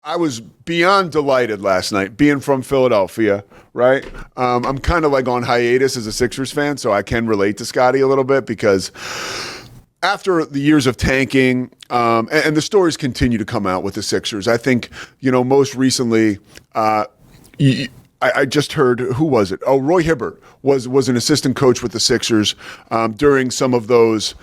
I was beyond delighted last night, being from Philadelphia, right? I'm kind of like on hiatus as a Sixers fan, so I can relate to Scotty a little bit because after the years of tanking, and the stories continue to come out with the Sixers, I think, most recently, I just heard, who was it? Oh, Roy Hibbert was an assistant coach with the Sixers during some of those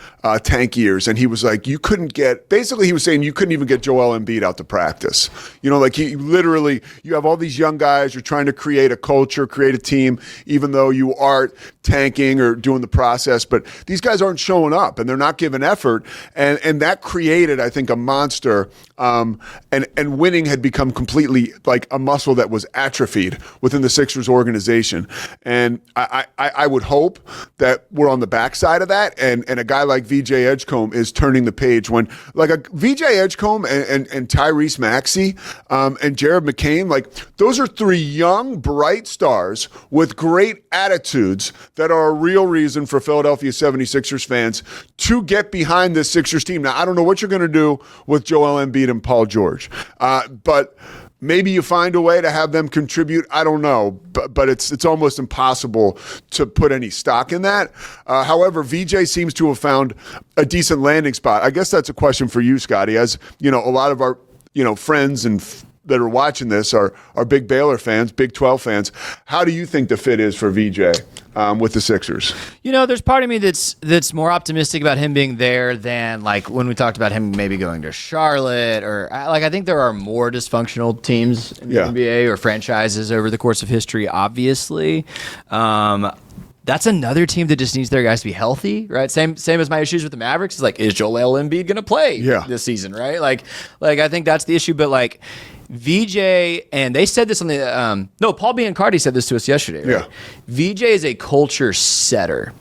tank years. And he was like, he was saying you couldn't even get Joel Embiid out to practice. You have all these young guys, you're trying to create a culture, create a team, even though you aren't tanking or doing the process. But these guys aren't showing up and they're not giving effort. And that created, I think, a monster. And winning had become completely like a muscle that was atrophied within the Sixers organization. And I would hope that we're on the backside of that, and a guy like VJ Edgecombe is turning the page when like a VJ Edgecombe and Tyrese Maxey and Jared McCain, like those are three young, bright stars with great attitudes that are a real reason for Philadelphia 76ers fans to get behind this Sixers team. Now, I don't know what you're going to do with Joel Embiid and Paul George, but maybe you find a way to have them contribute. I don't know, but it's almost impossible to put any stock in that. However, VJ seems to have found a decent landing spot. I guess that's a question for you, Scotty. As a lot of our friends and that are watching this are big Baylor fans, Big 12 fans. How do you think the fit is for VJ with the Sixers? There's part of me that's more optimistic about him being there than like when we talked about him maybe going to Charlotte or like I think there are more dysfunctional teams in the NBA or franchises over the course of history, obviously. That's another team that just needs their guys to be healthy, right? Same as my issues with the Mavericks. Is like, is Joel Embiid going to play this season, right? Like I think that's the issue. But like VJ, and they said this on the Paul Biancardi said this to us yesterday. Right? Yeah, VJ is a culture setter.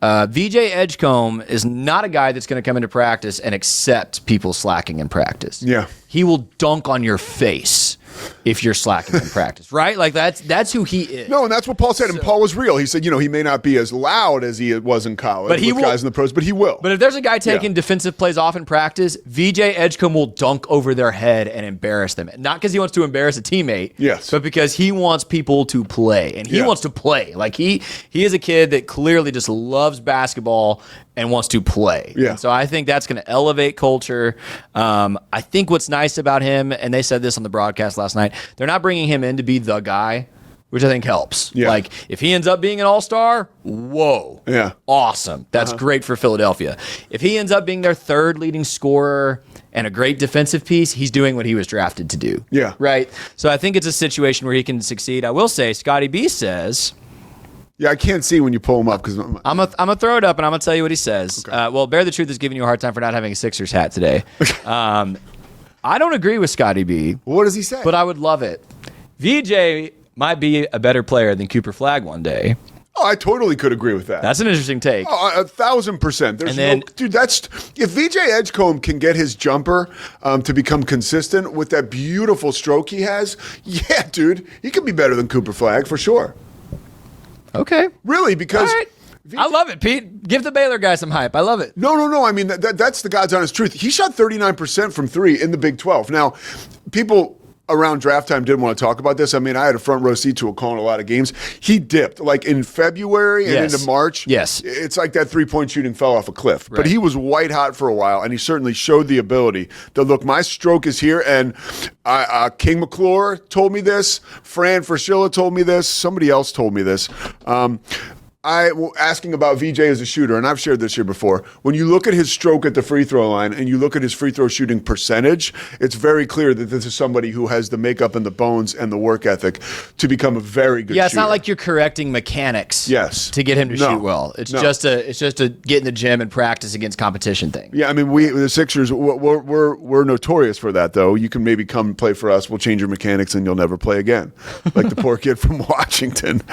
VJ Edgecombe is not a guy that's going to come into practice and accept people slacking in practice. Yeah, he will dunk on your face if you're slacking in practice, right? Like that's who he is. No, and that's what Paul said. And Paul was real. He said, he may not be as loud as he was in college with guys in the pros, but he will. But if there's a guy taking defensive plays off in practice, VJ Edgecombe will dunk over their head and embarrass them. Not because he wants to embarrass a teammate, but because he wants people to play. And he wants to play. Like he is a kid that clearly just loves basketball and wants to play. Yeah. And so I think that's going to elevate culture. I think what's nice about him, and they said this on the broadcast last night, they're not bringing him in to be the guy, which I think helps. Yeah. Like, if he ends up being an all-star, whoa. Yeah. Awesome. That's great for Philadelphia. If he ends up being their third leading scorer and a great defensive piece, he's doing what he was drafted to do. Yeah. Right? So I think it's a situation where he can succeed. I will say, Scotty B says... Yeah, I can't see when you pull him up because I'm gonna throw it up and I'm gonna tell you what he says. Okay. Bear the Truth is giving you a hard time for not having a Sixers hat today. I don't agree with Scotty B. What does he say? But I would love it. VJ might be a better player than Cooper Flagg one day. Oh, I totally could agree with that. That's an interesting take. Oh, 1,000%. If VJ Edgecombe can get his jumper to become consistent with that beautiful stroke he has, yeah, dude, he could be better than Cooper Flagg for sure. Okay. Really, because... Right. I love it, Pete. Give the Baylor guy some hype. I love it. No. I mean, that's the God's honest truth. He shot 39% from three in the Big 12. Now, people around draft time didn't want to talk about this. I mean, I had a front row seat to calling a lot of games. He dipped. Like in February and into March, it's like that three-point shooting fell off a cliff. Right. But he was white hot for a while, and he certainly showed the ability to look, my stroke is here. And King McClure told me this. Fran Fraschilla told me this. Somebody else told me this. Asking about VJ as a shooter, and I've shared this here before. When you look at his stroke at the free throw line and you look at his free throw shooting percentage, it's very clear that this is somebody who has the makeup and the bones and the work ethic to become a very good shooter. Yeah, it's not like you're correcting mechanics to get him to shoot well. It's just a get in the gym and practice against competition thing. Yeah, I mean, the Sixers, we're notorious for that, though. You can maybe come play for us. We'll change your mechanics and you'll never play again. Like the poor kid from Washington.